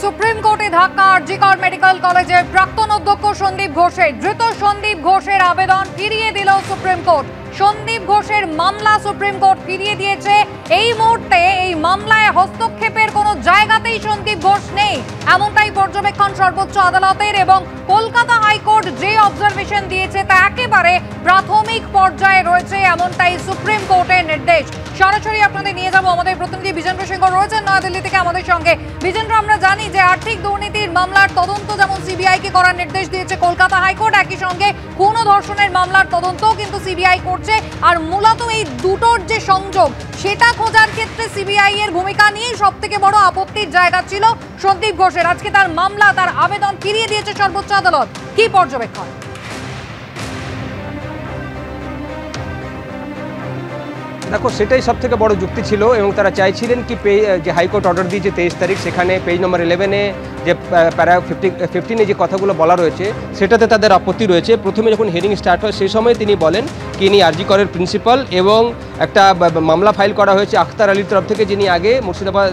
Supreme কোর্টে ধাক্কা আরজি কর মেডিকেল কলেজের প্রাক্তন অধ্যক্ষ সন্দীপ ঘোষের। ধৃত সন্দীপ ঘোষের আবেদন ফিরিয়ে দিল সুপ্রিম কোর্ট। সন্দীপ ঘোষের মামলা সুপ্রিম কোর্ট ফিরিয়ে দিয়েছে। এই মুহূর্তে এই মামলায় হস্তক্ষেপের কোনো জায়গাতেই সন্দীপ ঘোষ নেই, এমনটাই পর্যবেক্ষণ সর্বোচ্চ আদালতের। এবং কলকাতা হাইকোর্ট যে অবজারভেশন দিয়েছে তা একেবারে প্রাথমিক পর্যায়ে রয়েছে, এমনটাই সুপ্রিম কোর্টের নির্দেশ। সরাসরি আপনাদের নিয়ে যাব, আমাদের প্রতিনিধি বিজেন্দ্র সিংহ রয়েছেন নয়াদিল্লি থেকে আমাদের সঙ্গে। বিজেন্দ্র, আমরা জানি যে আর্থিক দুর্নীতির মামলার তদন্ত যেমন সিবিআই কে করার নির্দেশ দিয়েছে কলকাতা হাইকোর্ট, একই সঙ্গে খুন ও ধর্ষণের মামলার তদন্তও কিন্তু সিবিআই করছে। আর মূলত এই দুটোর যে সংযোগ সেটা খোঁজার ক্ষেত্রে সিবিআই এর ভূমিকা নিয়ে সবথেকে বড় আপত্তির জায়গা ছিল সন্দীপ ঘোষের। আজকে তার মামলা, তার আবেদন ফিরিয়ে দিয়েছে সর্বোচ্চ আদালত। কি পর্যবেক্ষণ? দেখো, সেটাই সব থেকে বড় যুক্তি ছিল এবং তারা চাইছিলেন কি যে হাইকোর্ট অর্ডার দিয়েছে 23 তারিখ, সেখানে পেজ নম্বর 11-এ যে প্যারা 15-এ যে কথাগুলো বলা রয়েছে সেটাতে তাদের আপত্তি রয়েছে। প্রথমে যখন হিয়ারিং স্টার্ট হয় সেই সময় তিনি বলেন কি ইনি আরজি করের প্রিন্সিপাল এবং একটা মামলা ফাইল করা হয়েছে আখতার আলীর তরফ থেকে, যিনি আগে মুর্শিদাবাদ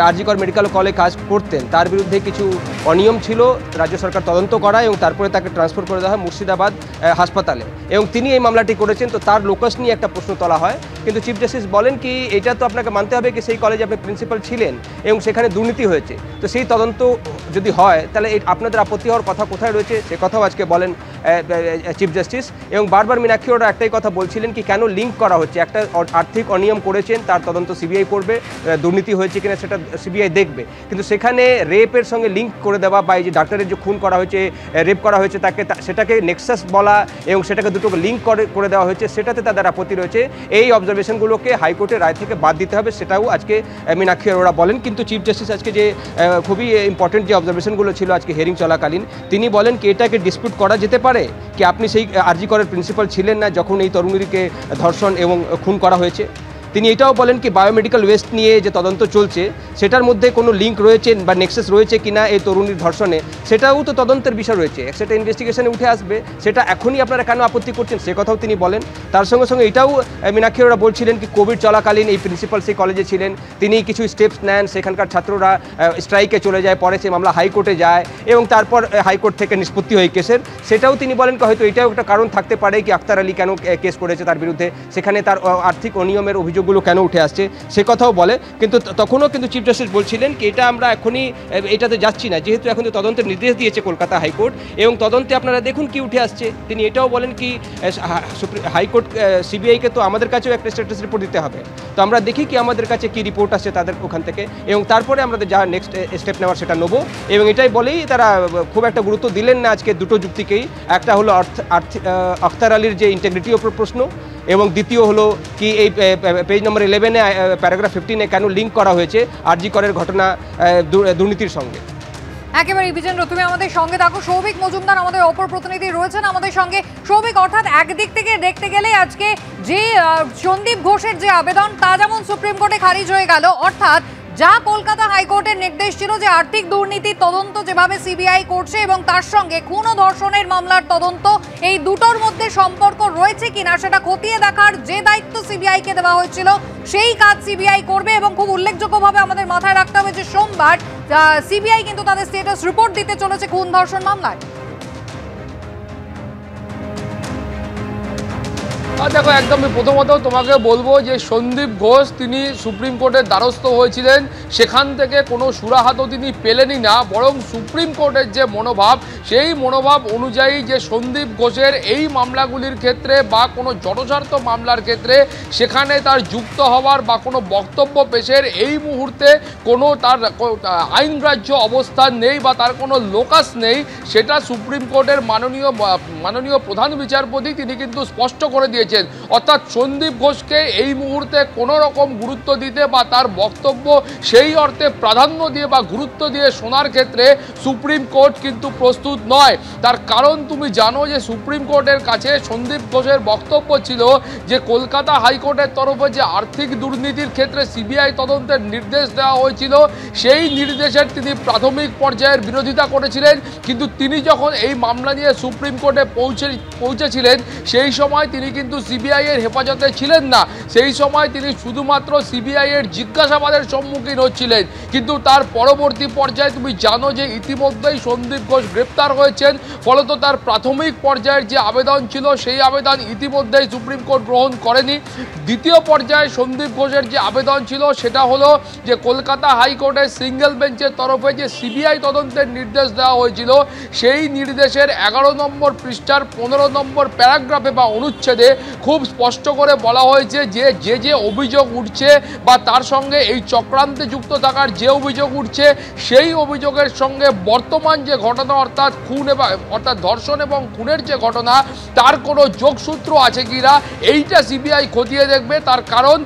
আরজি কর মেডিকেল কলেজে কাজ করতেন। তার বিরুদ্ধে কিছু অনিয়ম ছিল, রাজ্য সরকার তদন্ত করা এবং তারপরে তাকে ট্রান্সফার করে দেওয়া হয় মুর্শিদাবাদ হাসপাতালে, এবং তিনি এই মামলাটি করেছেন। তো তার লোকাস নিয়ে একটা প্রশ্ন তোলা হয়, কিন্তু চিফ জাস্টিস বলেন কি এটা তো আপনাকে মানতে হবে কি সেই কলেজে আপনি প্রিন্সিপাল ছিলেন এবং সেখানে দুর্নীতি হয়েছে, তো সেই তদন্ত যদি হয় তাহলে আপনাদের আপত্তি হওয়ার কথা কোথায় রয়েছে, সে কথাও আজকে বলেন চিফ জাস্টিস। এবং বারবার মীনাক্ষী ওরা একটাই কথা বলছিলেন কি কেন লিঙ্ক করা হচ্ছে, একটা আর্থিক অনিয়ম করেছেন তার তদন্ত সিবিআই করবে, দুর্নীতি হয়েছে কিনা সেটা সিবিআই দেখবে, কিন্তু সেখানে রেপের সঙ্গে লিঙ্ক করে দেওয়া বা এই যে ডাক্তারের যে খুন করা হয়েছে, রেপ করা হয়েছে তাকে, সেটাকে নেক্সাস বলা এবং সেটাকে দুটোকে লিঙ্ক করে দেওয়া হয়েছে, সেটাতে তাদের আপত্তি রয়েছে। এই অবজারভেশনগুলোকে হাইকোর্টের রায় থেকে বাদ দিতে হবে, সেটাও আজকে মীনাক্ষী অরোরা বলেন। কিন্তু চিফ জাস্টিস আজকে যে খুবই ইম্পর্টেন্ট যে অবজারভেশনগুলো ছিল আজকে হিয়ারিং চলাকালীন, তিনি বলেন কি এটাকে ডিসপিউট করা যেতে পারে কি আপনি সেই আরজি করের প্রিন্সিপাল ছিলেন না যখন এই তরুণীকে ধর্ষণ এবং খুন করা হয়েছে। তিনি এটাও বলেন কি বায়োমেডিক্যাল ওয়েস্ট নিয়ে যে তদন্ত চলছে সেটার মধ্যে কোনো লিঙ্ক রয়েছে বা নেক্সাস রয়েছে কিনা এই তরুণীর ধর্ষণে, সেটাও তো তদন্তের বিষয় রয়েছে, সেটা ইনভেস্টিগেশনে উঠে আসবে, সেটা এখনই আপনারা কেন আপত্তি করছেন সে কথাও তিনি বলেন। তার সঙ্গে সঙ্গে এটাও মীনাক্ষী ওরা বলছিলেন কি কোভিড চলাকালীন এই প্রিন্সিপাল সেই কলেজে ছিলেন, তিনি কিছু স্টেপস নেন, সেখানকার ছাত্ররা স্ট্রাইকে চলে যায়, পরে সেই মামলা হাইকোর্টে যায় এবং তারপর হাইকোর্ট থেকে নিষ্পত্তি হয় কেসের, সেটাও তিনি বলেন হয়তো এটাও একটা কারণ থাকতে পারে কি আখতার আলী কেন কেস করেছে তার বিরুদ্ধে, সেখানে তার আর্থিক অনিয়মের অভিযোগগুলো কেন উঠে আসছে সে কথাও বলে। কিন্তু তখনও কিন্তু চিফ জাস্টিস বলছিলেন কি এটা আমরা এখনই এটাতে যাচ্ছি না, যেহেতু এখন তো তদন্তের নির্দেশ দিয়েছে কলকাতা হাইকোর্ট এবং তদন্তে আপনারা দেখুন কি উঠে আসছে। তিনি এটাও বলেন কি হাইকোর্ট সিবিআইকে তো আমাদের কাছেও একটা স্ট্যাটাস রিপোর্ট দিতে হবে, তো আমরা দেখি কি আমাদের কাছে কি রিপোর্ট আসছে তাদের ওখান থেকে এবং তারপরে আমাদের যা নেক্সট স্টেপ নেওয়ার সেটা নেবো। এবং এটাই বলেই তারা খুব একটা গুরুত্ব দিলেন না আজকে দুটো যুক্তিকেই, একটা হলো আখতার আলীর যে ইন্টিগ্রিটির ওপর প্রশ্ন এবং দ্বিতীয় হলো কি এই পেজ নম্বর 11-এ প্যারাগ্রাফ 15-এ কেন লিঙ্ক করা হয়েছে আরজি করের ঘটনা দুর্নীতির সঙ্গে। একেবারে বিজেন্দ্র, তুমি আমাদের সঙ্গে থাকো। সৌভিক মজুমদার আমাদের অপর প্রতিনিধি রয়েছেন আমাদের সঙ্গে। সৌভিক, অর্থাৎ একদিক থেকে দেখতে গেলে আজকে যে সন্দীপ ঘোষের যে আবেদন তা যেমন সুপ্রিম কোর্টে খারিজ হয়ে গেল, অর্থাৎ যা কলকাতা হাইকোর্টের নির্দেশ ছিল যে আর্থিক দুর্নীতির তদন্ত যেভাবে সিবিআই করছে এবং তার সঙ্গে খুন ও ধর্ষণের মামলার তদন্ত, এই দুটোর মধ্যে সম্পর্ক রয়েছে কিনা সেটা খতিয়ে দেখার যে দায়িত্ব সিবিআই কে দেওয়া হয়েছিল সেই কাজ সিবিআই করবে। এবং খুব উল্লেখযোগ্যভাবে আমাদের মাথায় রাখতে হবে যে সোমবার সিবিআই কিন্তু তাদের স্ট্যাটাস রিপোর্ট দিতে চলেছে খুন ধর্ষণ মামলায়। দেখো, একদমই প্রথমত তোমাকে বলবো যে সন্দীপ ঘোষ তিনি সুপ্রিম কোর্টের দ্বারস্থ হয়েছিলেন, সেখান থেকে কোনো সুরাহাতও তিনি পেলেনই না, বরং সুপ্রিম কোর্টের যে মনোভাব সেই মনোভাব অনুযায়ী যে সন্দীপ ঘোষের এই মামলাগুলির ক্ষেত্রে বা কোনো জনস্বার্থ মামলার ক্ষেত্রে সেখানে তার যুক্ত হওয়ার বা কোনো বক্তব্য পেশের এই মুহূর্তে কোনো তার আইনগ্রাহ্য অবস্থান নেই বা তার কোনো লোকাস নেই, সেটা সুপ্রিম কোর্টের মাননীয় প্রধান বিচারপতি তিনি কিন্তু স্পষ্ট করে দিয়েছেন। অর্থাৎ সন্দীপ ঘোষকে এই মুহূর্তে কোনো রকম গুরুত্ব দিতে বা তার বক্তব্য সেই অর্থে প্রাধান্য দিয়ে বা গুরুত্ব দিয়ে শোনার ক্ষেত্রে সুপ্রিম কোর্ট কিন্তু প্রস্তুত নয়। তার কারণ তুমি জানো যে সুপ্রিম কোর্টের কাছে সন্দীপ ঘোষের বক্তব্য ছিল যে কলকাতা হাইকোর্টের তরফে যে আর্থিক দুর্নীতির ক্ষেত্রে সিবিআই তদন্তের নির্দেশ দেওয়া হয়েছিল সেই নির্দেশের তিনি প্রাথমিক পর্যায়ের বিরোধিতা করেছিলেন, কিন্তু তিনি যখন এই মামলা নিয়ে সুপ্রিম কোর্টে পৌঁছেছিলেন সেই সময় তিনি কিন্তু কিন্তু সিবিআই এর হেফাজতে ছিলেন না। সেই সময় তিনি শুধুমাত্র সিবিআই এর জিজ্ঞাসাবাদের সম্মুখীন হচ্ছিলেন। কিন্তু তার পরবর্তী পর্যায়ে তুমি জানো যে ইতিমধ্যেই সন্দীপ ঘোষ গ্রেপ্তার হয়েছেন। ফলত তার প্রাথমিক পর্যায়ের যে আবেদন ছিল সেই আবেদন ইতিমধ্যেই সুপ্রিম কোর্ট গ্রহণ করেনি। দ্বিতীয় পর্যায়ে সন্দীপ ঘোষের যে আবেদন ছিল সেটা হলো যে কলকাতা হাইকোর্টের সিঙ্গেল বেঞ্চের তরফে যে সিবিআই তদন্তের নির্দেশ দেওয়া হয়েছিল সেই নির্দেশের 11 নম্বর পৃষ্ঠার 15 নম্বর প্যারাগ্রাফে বা অনুচ্ছেদে খুব স্পষ্ট করে বলা হয়েছে যে যে অভিযোগ উঠছে বা তার সঙ্গে এই চক্রান্তে যুক্ত থাকার যে অভিযোগ উঠছে সেই অভিযোগের সঙ্গে বর্তমান যে ঘটনা অর্থাৎ ধর্ষণ এবং খুনের যে ঘটনা তার কোনো যোগসূত্র আছে কিনা এইটা সিবিআই খতিয়ে দেখবে। তার কারণ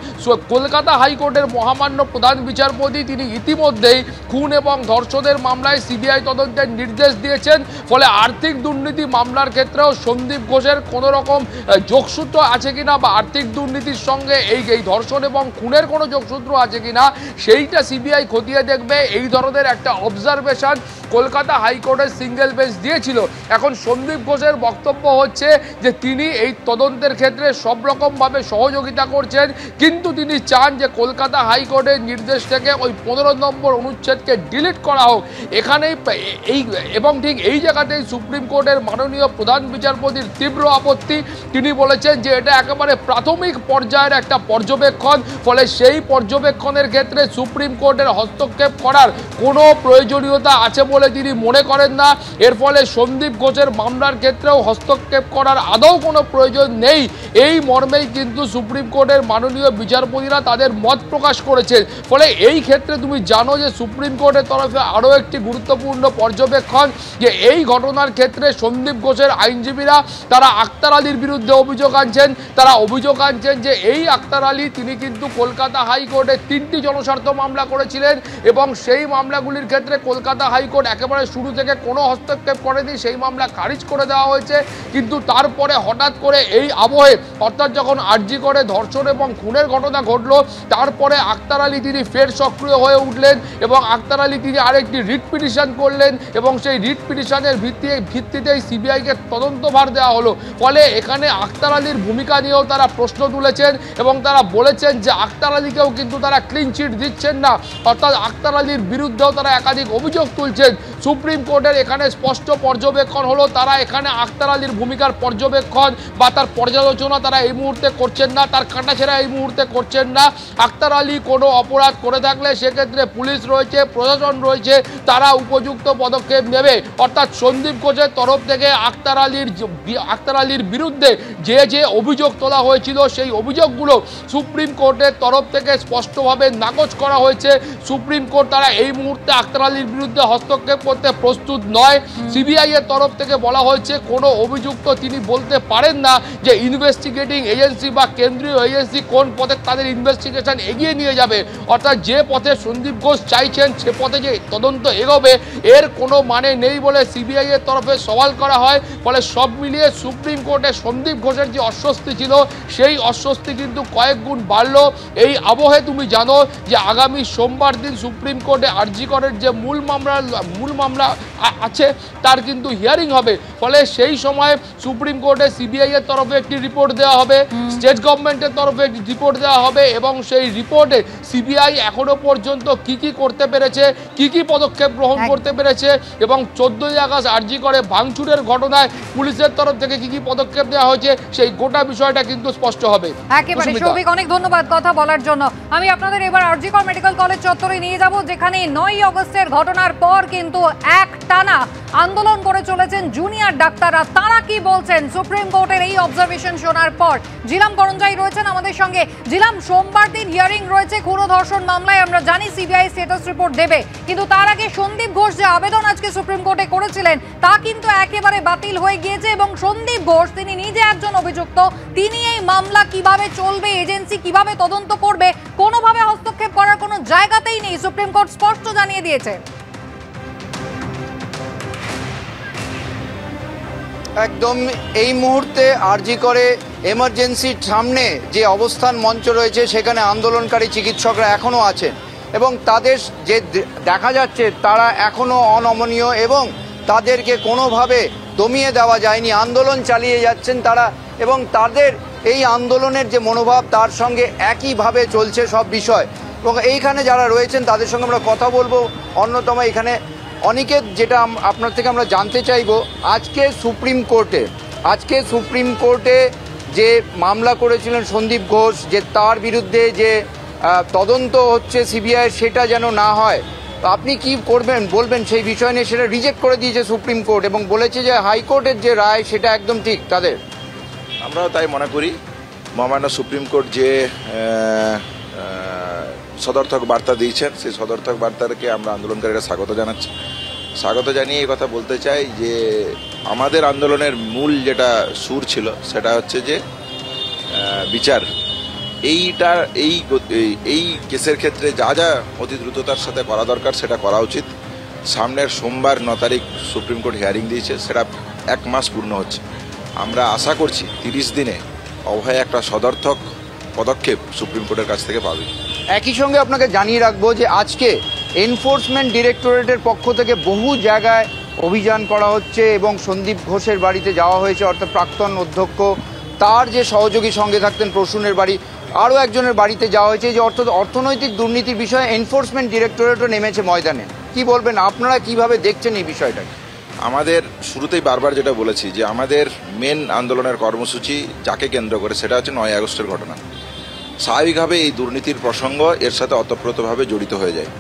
কলকাতা হাইকোর্টের মহামান্য প্রধান বিচারপতি তিনি ইতিমধ্যেই খুন এবং ধর্ষণের মামলায় সিবিআই তদন্তের নির্দেশ দিয়েছেন। ফলে আর্থিক দুর্নীতি মামলার ক্ষেত্রেও সন্দীপ ঘোষের কোনো রকম যোগসূত্র আছে কিনা বা আর্থিক দুর্নীতির সঙ্গে এই ধর্ষণ এবং খুনের কোনো যোগসূত্র আছে কিনা সেইটা সিবিআই খতিয়ে দেখবে। এই ধরনের একটা অবজারভেশন কলকাতা হাইকোর্টের সিঙ্গেল বেঞ্চ দিয়েছিল। এখন সন্দীপ ঘোষের বক্তব্য হচ্ছে যে তিনি এই তদন্তের ক্ষেত্রে সব রকমভাবে সহযোগিতা করছেন, কিন্তু তিনি চান যে কলকাতা হাইকোর্টের নির্দেশ থেকে ওই 15 নম্বর অনুচ্ছেদকে ডিলিট করা হোক। এখানেই এবং ঠিক এই জায়গাতেই সুপ্রিম কোর্টের মাননীয় প্রধান বিচারপতির তীব্র আপত্তি। তিনি বলেছেন যে এটা একেবারে প্রাথমিক পর্যায়ের একটা পর্যবেক্ষণ, ফলে সেই পর্যবেক্ষণের ক্ষেত্রে সুপ্রিম কোর্টের হস্তক্ষেপ করার কোনো প্রয়োজনীয়তা আছে বলে তিনি মনে করেন না। এর ফলে সন্দীপ ঘোষের মামলার ক্ষেত্রেও হস্তক্ষেপ করার আদৌ কোনো প্রয়োজন নেই, এই মর্মেই কিন্তু সুপ্রিম কোর্টের মাননীয় বিচারপতিরা তাদের মত প্রকাশ করেছেন। ফলে এই ক্ষেত্রে তুমি জানো যে সুপ্রিম কোর্টের তরফে আরও একটি গুরুত্বপূর্ণ পর্যবেক্ষণ যে এই ঘটনার ক্ষেত্রে সন্দীপ ঘোষের আইনজীবীরা তারা আক্তার আলীর বিরুদ্ধে অভিযোগ আনছেন। তারা অভিযোগ আনছেন যে এই আক্তার আলী তিনি কিন্তু কলকাতা হাইকোর্টে 3টি জনস্বার্থ মামলা করেছিলেন এবং সেই মামলাগুলির ক্ষেত্রে কলকাতা হাইকোর্ট একেবারে শুরু থেকে কোনো হস্তক্ষেপ করেনি, সেই মামলা খারিজ করে দেওয়া হয়েছে। কিন্তু তারপরে হঠাৎ করে এই আবহে অর্থাৎ যখন আরজি করে ধর্ষণ এবং খুনের ঘটনা ঘটল তারপরে আক্তার আলী তিনি ফের সক্রিয় হয়ে উঠলেন এবং আক্তার আলী তিনি আরেকটি রিট পিটিশন করলেন এবং সেই রিট পিটিশনের ভিত্তিতেই সিবিআইকে তদন্তভার দেওয়া হলো। ফলে এখানে আক্তার আলীর ভূমিকা নিয়েও তারা প্রশ্ন তুলেছেন এবং তারা বলেছেন যে আক্তার আলীকেও কিন্তু তারা ক্লিন চিট দিচ্ছেন না, অর্থাৎ আক্তার আলীর বিরুদ্ধেও তারা একাধিক অভিযোগ তুলছেন। সুপ্রিম কোর্টের এখানে স্পষ্ট পর্যবেক্ষণ হলো তারা এখানে আক্তার আলীর ভূমিকার পর্যবেক্ষণ বা তার পর্যালোচনা তারা এই মুহূর্তে করছেন না, তার কাটাছেড়া এই মুহূর্তে করছেন না। আক্তার আলী কোনো অপরাধ করে থাকলে সেক্ষেত্রে পুলিশ রয়েছে, প্রশাসন রয়েছে, তারা উপযুক্ত পদক্ষেপ নেবে। অর্থাৎ সন্দীপ ঘোষের তরফ থেকে আক্তার আলীর বিরুদ্ধে যে অভিযোগ তোলা হয়েছিল সেই অভিযোগগুলো সুপ্রিম কোর্টের তরফ থেকে স্পষ্টভাবে নাকচ করা হয়েছে। সুপ্রিম কোর্ট তারা এই মুহূর্তে আক্তার আলীর বিরুদ্ধে হস্তক্ষেপ করতে প্রস্তুত নয়। সিবিআই এর তরফ থেকে বলা হয়েছে কোনো অভিযুক্ত তিনি বলতে পারেন না যে ইনভেস্টিগেটিং এজেন্সি বা কেন্দ্রীয় এজেন্সি কোন পথে তাদের ইনভেস্টিগেশন এগিয়ে নিয়ে যাবে, অর্থাৎ যে পথে সন্দীপ ঘোষ চাইছেন সে পথে যে তদন্ত এগোবে এর কোনো মানে নেই বলে সিবিআই এর তরফে সওয়াল করা হয়। ফলে সব মিলিয়ে সুপ্রিম কোর্টে সন্দীপ ঘোষের যে অস্বস্তি ছিল সেই অস্বস্তি কিন্তু কয়েক গুণ বাড়লো। এই আবহে তুমি জানো যে আগামী সোমবার দিন সুপ্রিম কোর্টে আরজি করের যে মূল মামলা আছে তার কিন্তু হিয়ারিং হবে। ফলে সেই সময় সুপ্রিম কোর্টে সিবিআই এর তরফে একটি রিপোর্ট দেওয়া হবে, স্টেট গভর্নমেন্টের তরফে একটি রিপোর্ট দেওয়া হবে এবং সেই রিপোর্টে সিবিআই এখনো পর্যন্ত কি করতে পেরেছে, কি পদক্ষেপ গ্রহণ করতে পেরেছে এবং 14ই আগস্ট আরজি করে ভাঙচুরের ঘটনায় পুলিশের তরফ থেকে কি পদক্ষেপ নেওয়া হয়েছে সেই গোটা বিষয়টা কিন্তু স্পষ্ট হবে। একেবারে সৌভিক, অনেক ধন্যবাদ কথা বলার জন্য। আমি আপনাদের এবার আরজি কর মেডিকেল কলেজ চত্বরে নিয়ে যাব, যেখানে 9ই আগস্টের ঘটনার পর কিন্তু একটানা আন্দোলন করে চলেছেন জুনিয়র ডাক্তাররা। তারা কি বলছেন সুপ্রিম কোর্টের এই অবজারভেশন শোনার পর? জিলাম করঞ্জাই রয়েছেন আমাদের সঙ্গে। জিলাম, সোমবার দিন হিয়ারিং রয়েছে খুন ও ধর্ষণ মামলায়, আমরা জানি সিবিআই স্ট্যাটাস রিপোর্ট দেবে, কিন্তু তার আগে সন্দীপ ঘোষ যে আবেদন আজকে সুপ্রিম কোর্টে করেছিলেন তা কিন্তু একেবারে বাতিল হয়ে গিয়েছে এবং সন্দীপ ঘোষ তিনি নিজে একজন অভিযুক্ত, তিনি এই মামলা কিভাবে চলবে, এজেন্সি কিভাবে তদন্ত করবে, কোনোভাবে হস্তক্ষেপ করার কোনো জায়গাতেই নেই, সুপ্রিম কোর্ট স্পষ্ট জানিয়ে দিয়েছে। একদম এই মুহূর্তে আরজি করে এমার্জেন্সির সামনে যে অবস্থান মঞ্চ রয়েছে সেখানে আন্দোলনকারী চিকিৎসকরা এখনও আছেন এবং তাদের যে দেখা যাচ্ছে তারা এখনও অনমনীয় এবং তাদেরকে কোনোভাবে দমিয়ে দেওয়া যায়নি, আন্দোলন চালিয়ে যাচ্ছেন তারা এবং তাদের এই আন্দোলনের যে মনোভাব তার সঙ্গে একইভাবে চলছে সব বিষয়। এবং এইখানে যারা রয়েছেন তাদের সঙ্গে আমরা কথা বলবো। অন্যতম এখানে অনিকেত, যেটা আপনার থেকে আমরা জানতে চাইবো, আজকে সুপ্রিম কোর্টে যে মামলা করেছিলেন সন্দীপ ঘোষ, যে তার বিরুদ্ধে যে তদন্ত হচ্ছে সিবিআই, সেটা যেন না হয়, আপনি কি বলবেন সেই বিষয় নিয়ে? সেটা রিজেক্ট করে দিয়েছে সুপ্রিম কোর্ট এবং বলেছে যে হাইকোর্টের যে রায় সেটা একদম ঠিক তাদের। আমরাও তাই মনে করি। মহামান্য সুপ্রিম কোর্ট যে সদর্থক বার্তা দিয়েছেন, সেই সদর্থক বার্তাকে আমরা আন্দোলনকারীরা স্বাগত জানিয়ে এই কথা বলতে চাই যে আমাদের আন্দোলনের মূল যেটা সুর ছিল সেটা হচ্ছে যে বিচার। এই কেসের ক্ষেত্রে যা যা অতি দ্রুততার সাথে করা দরকার সেটা করা উচিত। সামনের সোমবার 9 তারিখ সুপ্রিম কোর্ট হিয়ারিং দিয়েছে, সেটা 1 মাস পূর্ণ হচ্ছে। আমরা আশা করছি 30 দিনে অভয় একটা সদর্থক পদক্ষেপ সুপ্রিম কোর্টের কাছ থেকে পাবে। একই সঙ্গে আপনাকে জানিয়ে রাখবো যে আজকে এনফোর্সমেন্ট ডিরেক্টরেটের পক্ষ থেকে বহু জায়গায় অভিযান করা হচ্ছে এবং সন্দীপ ঘোষের বাড়িতে যাওয়া হয়েছে, অর্থাৎ প্রাক্তন অধ্যক্ষ, তার যে সহযোগী সঙ্গে থাকতেন প্রসূনের বাড়ি, আরও একজনের বাড়িতে যাওয়া হয়েছে। যে অর্থনৈতিক দুর্নীতির বিষয়ে এনফোর্সমেন্ট ডিরেক্টরেটও নেমেছে ময়দানে। কি বলবেন, আপনারা কিভাবে দেখছেন এই বিষয়টাকে? আমাদের শুরুতেই বারবার যেটা বলেছি যে আমাদের মেন আন্দোলনের কর্মসূচি যাকে কেন্দ্র করে সেটা হচ্ছে 9 আগস্টের ঘটনা। স্বাভাবিকভাবে এই দুর্নীতির প্রসঙ্গ এর সাথে ওতপ্রোতভাবে জড়িত হয়ে যায়।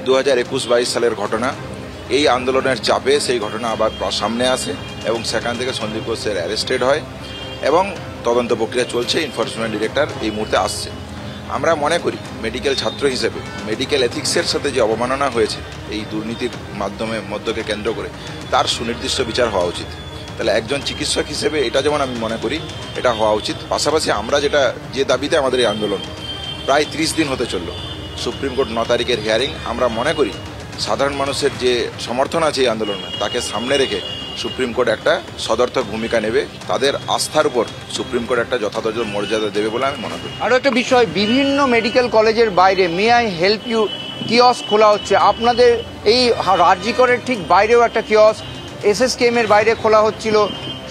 2021-22 সালের ঘটনা, এই আন্দোলনের চাপে সেই ঘটনা আবার সামনে আসে এবং সেখান থেকে সন্দীপ ঘোষের অ্যারেস্টেড হয় এবং তদন্ত প্রক্রিয়া চলছে। এনফোর্সমেন্ট ডিরেক্টর এই মুহূর্তে আসছে। আমরা মনে করি মেডিকেল ছাত্র হিসেবে মেডিকেল এথিক্সের সাথে যে অবমাননা হয়েছে এই দুর্নীতির মধ্যকে কেন্দ্র করে, তার সুনির্দিষ্ট বিচার হওয়া উচিত। তাহলে একজন চিকিৎসক হিসেবে এটা যেমন আমি মনে করি এটা হওয়া উচিত। পাশাপাশি আমরা যে দাবিতে আমাদের এই আন্দোলন প্রায় 30 দিন হতে চলল, সুপ্রিম কোর্ট 9 তারিখের হিয়ারিং, আমরা মনে করি সাধারণ মানুষের যে সমর্থন আছে এই আন্দোলনে তাকে সামনে রেখে সুপ্রিম কোর্ট একটা সদর্থক ভূমিকা নেবে। তাদের আস্থার উপর সুপ্রিম কোর্ট একটা যথাযথ মর্যাদা দেবে বলে আমি মনে করি। আরও একটা বিষয়, বিভিন্ন মেডিকেল কলেজের বাইরে may I help you kiosk খোলা হচ্ছে। আপনাদের এই রাজ্যিকরের ঠিক বাইরেও একটা কিয়স্ক SSKM এর বাইরে খোলা হচ্ছিল।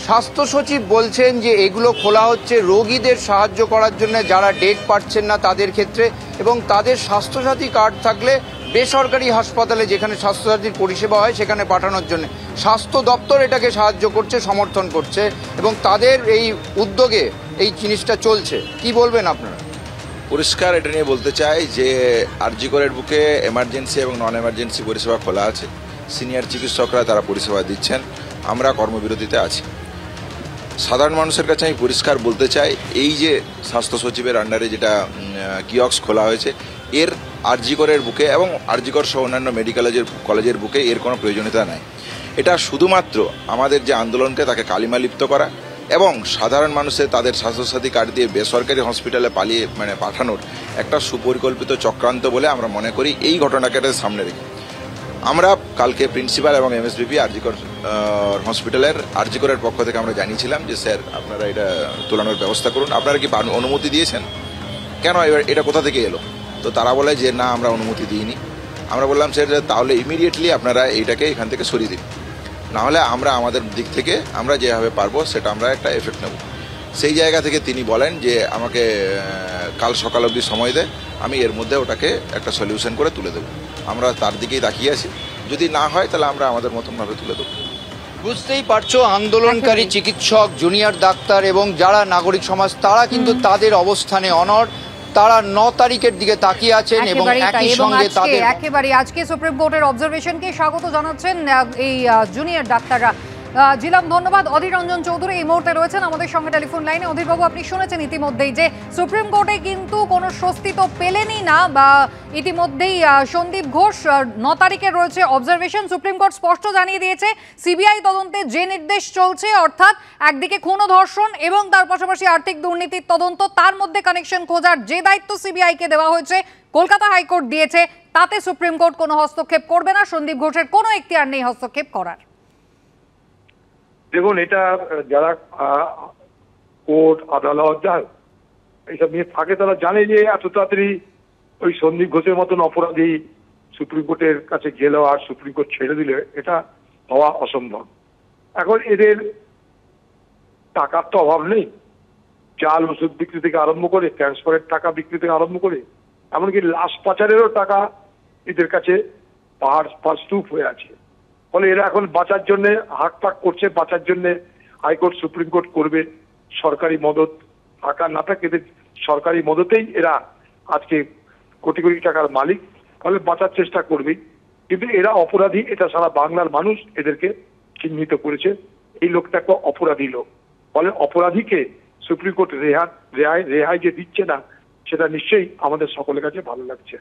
স্বাস্থ্য সচিব বলছেন যে এগুলো খোলা হচ্ছে রোগীদের সাহায্য করার জন্য, যারা ডেট পাচ্ছেন না তাদের ক্ষেত্রে, এবং তাদের স্বাস্থ্যসাথী কার্ড থাকলে বেসরকারি হাসপাতালে যেখানে স্বাস্থ্যসাথীর পরিষেবা হয় সেখানে পাঠানোর জন্য স্বাস্থ্য দপ্তর এটাকে সাহায্য করছে, সমর্থন করছে এবং তাদের এই উদ্যোগে এই জিনিসটা চলছে। কি বলবেন আপনারা? পরিষ্কার এটা নিয়ে বলতে চাই যে আরজি করের বুকে এমার্জেন্সি এবং নন এমার্জেন্সি পরিষেবা খোলা আছে। সিনিয়র চিকিৎসকরা তারা পরিষেবা দিচ্ছেন, আমরা কর্মবিরতিতে আছি। সাধারণ মানুষের কাছে আমি পরিষ্কার বলতে চাই, এই যে স্বাস্থ্য সচিবের আন্ডারে যেটা কিয়স্ক খোলা হয়েছে, এর আরজি করের বুকে এবং আরজি কর সহ অন্যান্য মেডিকেল কলেজের বুকে এর কোনো প্রয়োজনীয়তা নাই। এটা শুধুমাত্র আমাদের যে আন্দোলনকে তাকে কালিমালিপ্ত করা এবং সাধারণ মানুষের তাদের স্বাস্থ্যসাথী কার্ড দিয়ে বেসরকারি হসপিটালে পাঠানোর একটা সুপরিকল্পিত চক্রান্ত বলে আমরা মনে করি। এই ঘটনাকে সামনে রেখে আমরা কালকে প্রিন্সিপাল এবং MSBP আরজিকর হসপিটালের আরজিকরের পক্ষ থেকে আমরা জানিয়েছিলাম যে স্যার আপনারা এটা তোলানোর ব্যবস্থা করুন। আপনারা কি অনুমতি দিয়েছেন? কেন এটা কোথা থেকে এলো? তো তারা বলে যে না, আমরা অনুমতি দিইনি। আমরা বললাম স্যার তাহলে ইমিডিয়েটলি আপনারা এইটাকে এখান থেকে সরিয়ে দিন, নাহলে আমরা আমাদের দিক থেকে আমরা যেভাবে পারবো সেটা আমরা একটা এফেক্ট নেব। সেই জায়গা থেকে তিনি বলেন যে আমাকে কাল সকাল অবধি সময় দেয়, আমি এর মধ্যে ওটাকে একটা সলিউশন করে তুলে দেবো। আমরা তার দিকেই তাকিয়ে আছি, যদি না হয় তাহলে আমরা আমাদের মতনভাবে তুলে দেবো। বুঝতেই পারছো, আন্দোলনকারী চিকিৎসক, জুনিয়র ডাক্তার এবং যারা নাগরিক সমাজ তারা কিন্তু তাদের অবস্থানে অনড়। তারা 9 তারিখের দিকে তাকিয়ে আছেন এবং একই সঙ্গে তাদের একেবারে আজকে সুপ্রিম কোর্টের অবজারভেশনকে স্বাগত জানাচ্ছেন এই জুনিয়র ডাক্তাররা। জিলাম, ধন্যবাদ। অধীর রঞ্জন চৌধুরী এই মুহূর্তে রয়েছেন আমাদের সঙ্গে টেলিফোন লাইনে। অধীরবাবু, আপনি শুনেছেন ইতিমধ্যেই যে সুপ্রিম কোর্টে কিন্তু কোনো স্বস্তি তো পেলেনই না, বা ইতিমধ্যেই সন্দীপ ঘোষ 9 তারিখে রয়েছে অবজারভেশন। সুপ্রিম কোর্ট স্পষ্ট জানিয়ে দিয়েছে সিবিআই তদন্তে যে নির্দেশ চলছে, অর্থাৎ একদিকে খুন ও ধর্ষণ এবং তার পাশাপাশি আর্থিক দুর্নীতির তদন্ত, তার মধ্যে কানেকশন খোঁজার যে দায়িত্ব সিবিআইকে দেওয়া হয়েছে, কলকাতা হাইকোর্ট দিয়েছে, তাতে সুপ্রিম কোর্ট কোনো হস্তক্ষেপ করবে না। সন্দীপ ঘোষের কোনো এখতিয়ার নেই হস্তক্ষেপ করার। দেখুন, এটা যারা কোর্ট আদালত যায় এইসব নিয়ে থাকে তারা জানে যে এত তাড়াতাড়ি ওই সন্দীপ ঘোষের মতন অপরাধী সুপ্রিম কোর্টের কাছে গেল আর সুপ্রিম কোর্ট ছেড়ে দিলে এটা হওয়া অসম্ভব। এখন এদের টাকার তো অভাব নেই, জাল ওষুধ বিক্রি থেকে আরম্ভ করে, ট্রান্সফারের টাকা বিক্রি থেকে আরম্ভ করে, এমনকি লাশ পাচারেরও টাকা এদের কাছে পাহাড় স্তূপ হয়ে আছে। ফলে এরা এখন বাঁচার জন্য হাঁকপাক করছে, বাঁচার জন্য হাইকোর্ট সুপ্রিম কোর্ট করবে, সরকারি মদত থাকা না থাকে এদের সরকারি মদতেই এরা আজকে কোটি কোটি টাকার মালিক, ফলে বাঁচার চেষ্টা করবেই। কিন্তু এরা অপরাধী, এটা সারা বাংলার মানুষ এদেরকে চিহ্নিত করেছে, এই লোকটা একটা অপরাধী লোক। ফলে অপরাধীকে সুপ্রিম কোর্ট রেহাই যে দিচ্ছে না, সেটা নিশ্চয়ই আমাদের সকলের কাছে ভালো লাগছে।